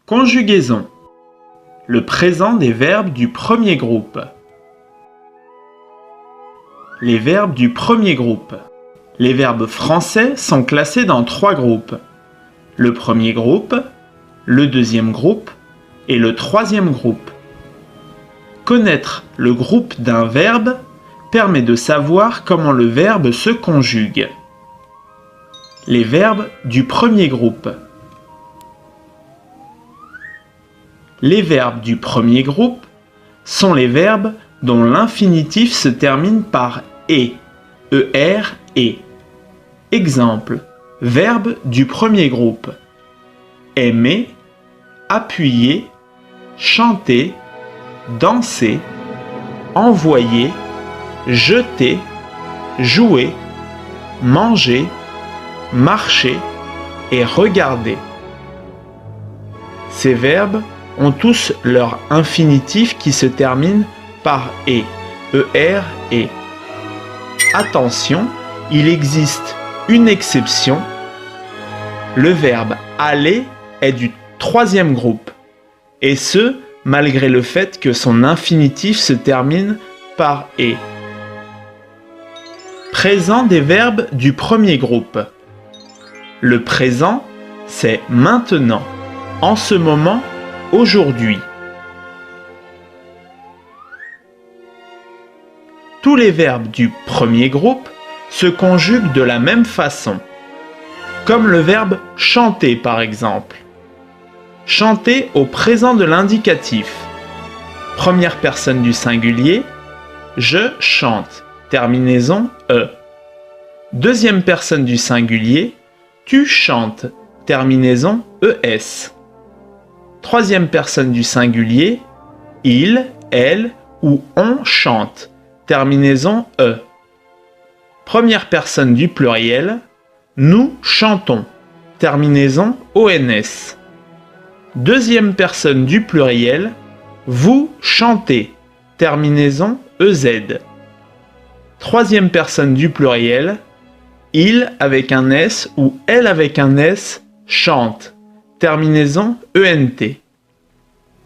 Conjugaison. Le présent des verbes du premier groupe. Les verbes du premier groupe. Les verbes français sont classés dans 3 groupes. Le premier groupe, le deuxième groupe et le troisième groupe. Connaître le groupe d'un verbe permet de savoir comment le verbe se conjugue. Les verbes du premier groupe. Les verbes du premier groupe sont les verbes dont l'infinitif se termine par « et », er, et. Exemple, verbe du premier groupe. Aimer, appuyer, chanter, danser, envoyer, jeter, jouer, manger, marcher et regarder. Ces verbes ont tous leur infinitif qui se termine par « et », er, et. Attention, il existe une exception. Le verbe « aller » est du troisième groupe, et ce, malgré le fait que son infinitif se termine par « et ». Présent des verbes du premier groupe. Le présent, c'est maintenant, en ce moment, aujourd'hui. Tous les verbes du premier groupe se conjuguent de la même façon, comme le verbe chanter par exemple. Chanter au présent de l'indicatif. Première personne du singulier, je chante, terminaison e. Deuxième personne du singulier, tu chantes, terminaison es. Troisième personne du singulier, il, elle ou on chante, terminaison e. Première personne du pluriel, nous chantons, terminaison ons. Deuxième personne du pluriel, vous chantez, terminaison ez. Troisième personne du pluriel, il avec un s ou elle avec un s chante, terminaison ent.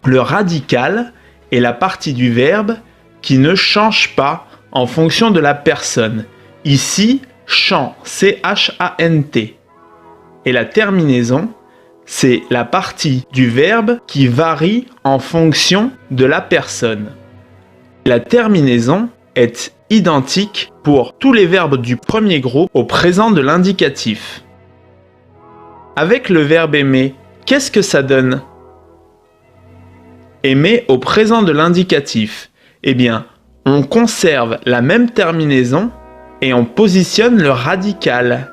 Le radical est la partie du verbe qui ne change pas en fonction de la personne. Ici, chant, C-H-A-N-T. Et la terminaison, c'est la partie du verbe qui varie en fonction de la personne. La terminaison est identique pour tous les verbes du premier groupe au présent de l'indicatif. Avec le verbe aimer, qu'est-ce que ça donne? Aimer au présent de l'indicatif. Eh bien, on conserve la même terminaison et on positionne le radical.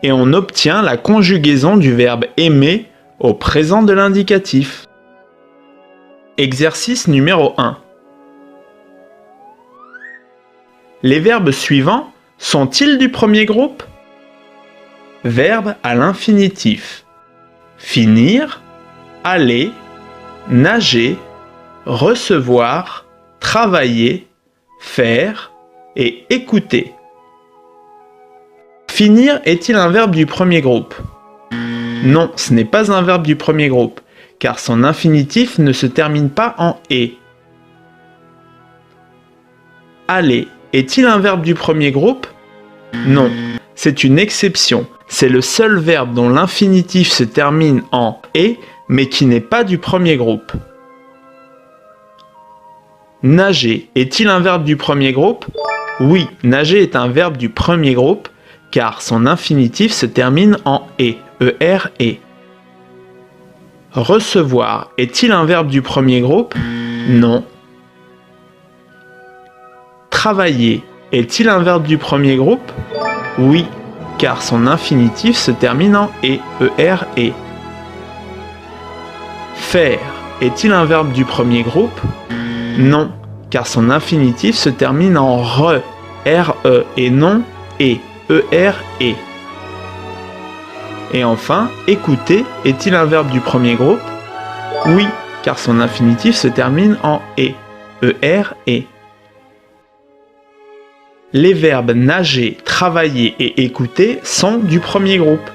Et on obtient la conjugaison du verbe aimer au présent de l'indicatif. Exercice numéro 1. Les verbes suivants sont-ils du premier groupe? Verbe à l'infinitif. Finir, aller, nager, recevoir, travailler, faire et écouter. Finir est-il un verbe du premier groupe? Non, ce n'est pas un verbe du premier groupe, car son infinitif ne se termine pas en « et ». Aller est-il un verbe du premier groupe? Non, c'est une exception. C'est le seul verbe dont l'infinitif se termine en « et », mais qui n'est pas du premier groupe. Nager est-il un verbe du premier groupe? Oui, nager est un verbe du premier groupe, car son infinitif se termine en « et », er, et. Recevoir est-il un verbe du premier groupe? Non. Travailler est-il un verbe du premier groupe? Oui, car son infinitif se termine en « et », er, et. Faire est-il un verbe du premier groupe? Non, car son infinitif se termine en « re », re, et non « et », er, et. Et enfin, écouter est-il un verbe du premier groupe? Oui, car son infinitif se termine en « et », er, et. Les verbes nager, travailler et écouter sont du premier groupe.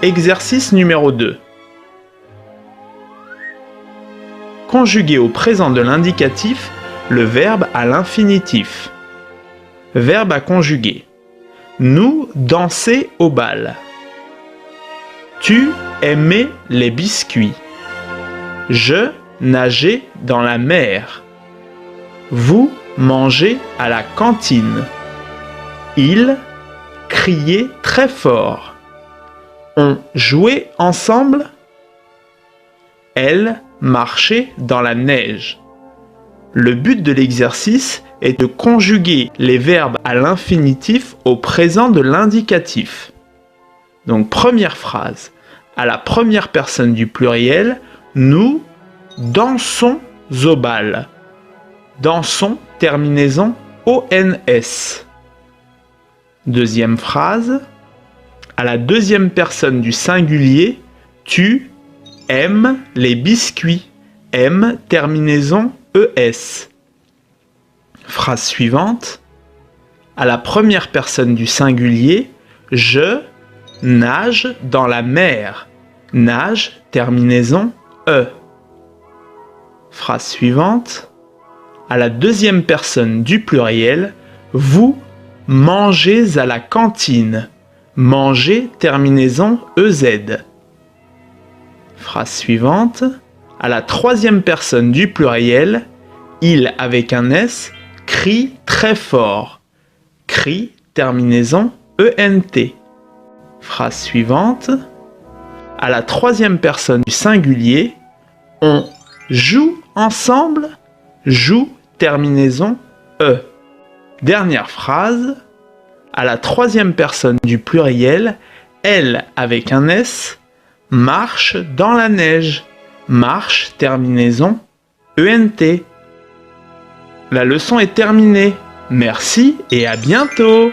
Exercice numéro 2. conjuguer au présent de l'indicatif le verbe à l'infinitif. Verbe à conjuguer. Nous danser au bal. Tu aimais les biscuits. Je nageais dans la mer. Vous mangez à la cantine. Il criait très fort. On jouait ensemble. Elle marchait dans la neige. Le but de l'exercice est de conjuguer les verbes à l'infinitif au présent de l'indicatif. Donc première phrase, à la première personne du pluriel, nous dansons au bal. Dansons, terminaison ONS. Deuxième phrase, à la deuxième personne du singulier, tu aimes les biscuits. M, terminaison ES. Phrase suivante, à la première personne du singulier, je nage dans la mer. Nage, terminaison E. Phrase suivante, à la deuxième personne du pluriel, vous mangez à la cantine. Manger, terminaison EZ. Phrase suivante, à la troisième personne du pluriel, il avec un S crie très fort. Crie, terminaison ENT. Phrase suivante, à la troisième personne du singulier, on joue ensemble. Joue, terminaison E. Dernière phrase, à la troisième personne du pluriel, elle avec un S marche dans la neige. Marche, terminaison ENT. La leçon est terminée. Merci et à bientôt!